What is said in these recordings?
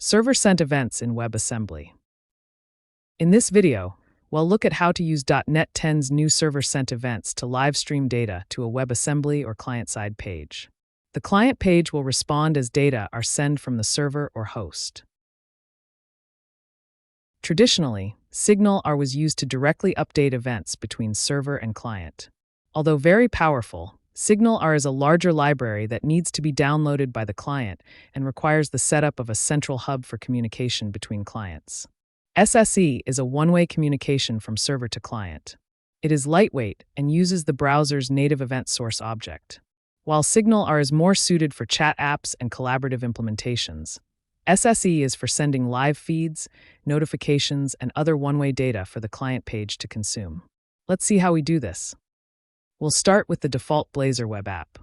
Server-sent events in WebAssembly. In this video, we'll look at how to use .NET 10's new server-sent events to live stream data to a WebAssembly or client-side page. The client page will respond as data are sent from the server or host. Traditionally, Signal-R was used to directly update events between server and client. Although very powerful, Signal-R is a larger library that needs to be downloaded by the client and requires the setup of a central hub for communication between clients. SSE is a one-way communication from server to client. It is lightweight and uses the browser's native event source object. While Signal-R is more suited for chat apps and collaborative implementations, SSE is for sending live feeds, notifications, and other one-way data for the client page to consume. Let's see how we do this. We'll start with the default Blazor web app.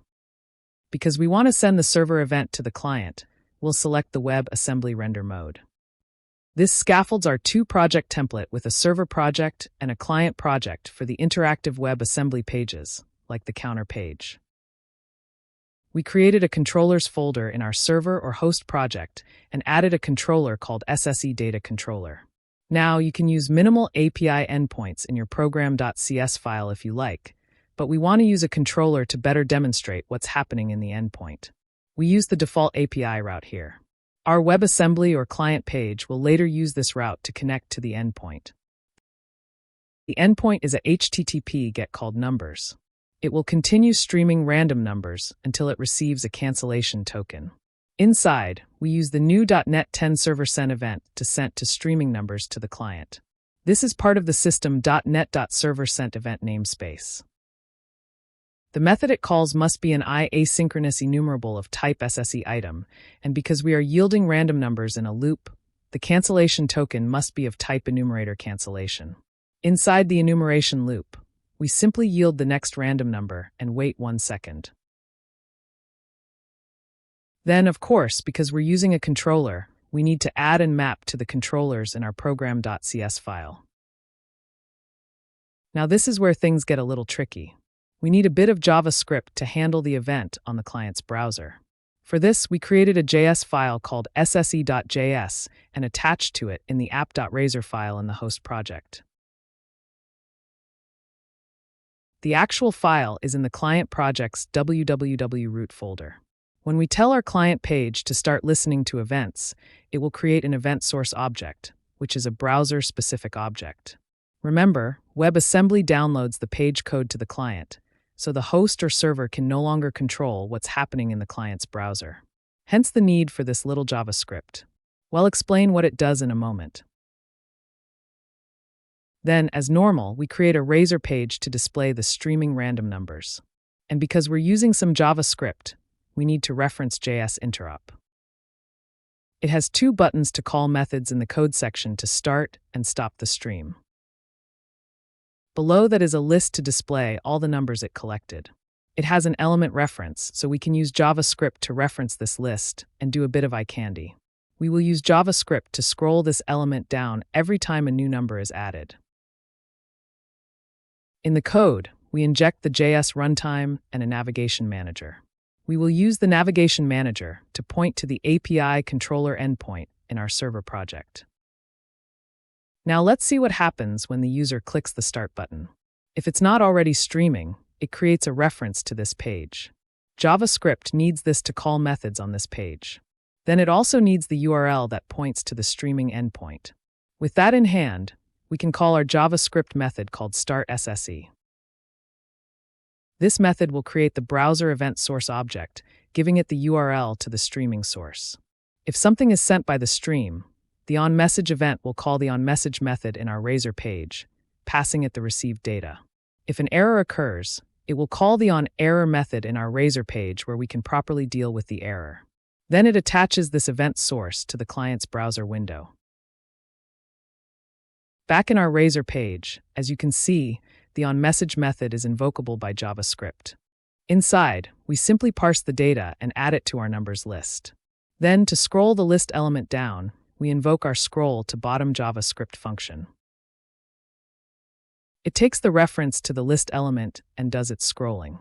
Because we want to send the server event to the client, we'll select the WebAssembly render mode. This scaffolds our two-project template with a server project and a client project for the interactive WebAssembly pages, like the counter page. We created a controllers folder in our server or host project and added a controller called SSE Data Controller. Now you can use minimal API endpoints in your program.cs file if you like, but we want to use a controller to better demonstrate what's happening in the endpoint. We use the default API route here. Our WebAssembly or client page will later use this route to connect to the endpoint. The endpoint is a HTTP GET called numbers. It will continue streaming random numbers until it receives a cancellation token. Inside, we use the new .NET 10 server send event to send to streaming numbers to the client. This is part of the system .NET.ServerSent event namespace. The method it calls must be an asynchronous enumerable of type SSE item, and because we are yielding random numbers in a loop, the cancellation token must be of type enumerator cancellation. Inside the enumeration loop, we simply yield the next random number and wait 1 second. Then, of course, because we're using a controller, we need to add and map to the controllers in our program.cs file. Now this is where things get a little tricky. We need a bit of JavaScript to handle the event on the client's browser. For this, we created a JS file called sse.js and attached to it in the app.razor file in the host project. The actual file is in the client project's www root folder. When we tell our client page to start listening to events, it will create an event source object, which is a browser-specific object. Remember, WebAssembly downloads the page code to the client, so the host or server can no longer control what's happening in the client's browser. Hence the need for this little JavaScript. We'll explain what it does in a moment. Then, as normal, we create a Razor page to display the streaming random numbers. And because we're using some JavaScript, we need to reference JS interop. It has two buttons to call methods in the code section to start and stop the stream. Below that is a list to display all the numbers it collected. It has an element reference, so we can use JavaScript to reference this list and do a bit of eye candy. We will use JavaScript to scroll this element down every time a new number is added. In the code, we inject the JS runtime and a navigation manager. We will use the navigation manager to point to the API controller endpoint in our server project. Now let's see what happens when the user clicks the Start button. If it's not already streaming, it creates a reference to this page. JavaScript needs this to call methods on this page. Then it also needs the URL that points to the streaming endpoint. With that in hand, we can call our JavaScript method called StartSSE. This method will create the browser event source object, giving it the URL to the streaming source. If something is sent by the stream, the onMessage event will call the onMessage method in our Razor page, passing it the received data. If an error occurs, it will call the onError method in our Razor page where we can properly deal with the error. Then it attaches this event source to the client's browser window. Back in our Razor page, as you can see, the onMessage method is invocable by JavaScript. Inside, we simply parse the data and add it to our numbers list. Then, to scroll the list element down, we invoke our scroll to bottom JavaScript function. It takes the reference to the list element and does its scrolling.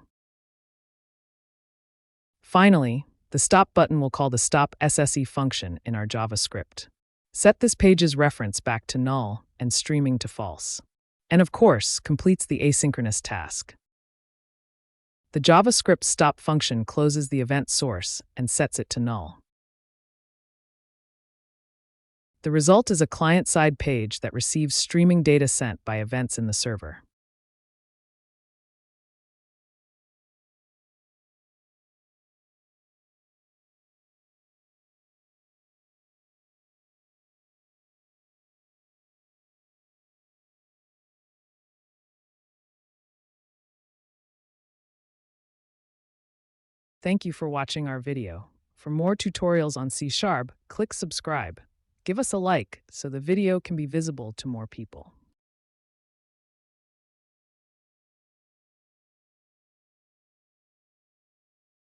Finally, The stop button will call the stop SSE function in our JavaScript. Set this page's reference back to null and streaming to false. And of course, completes the asynchronous task. The JavaScript stop function closes the event source and sets it to null. The result is a client-side page that receives streaming data sent by events in the server. Thank you for watching our video. For more tutorials on C#, click subscribe. Give us a like so the video can be visible to more people.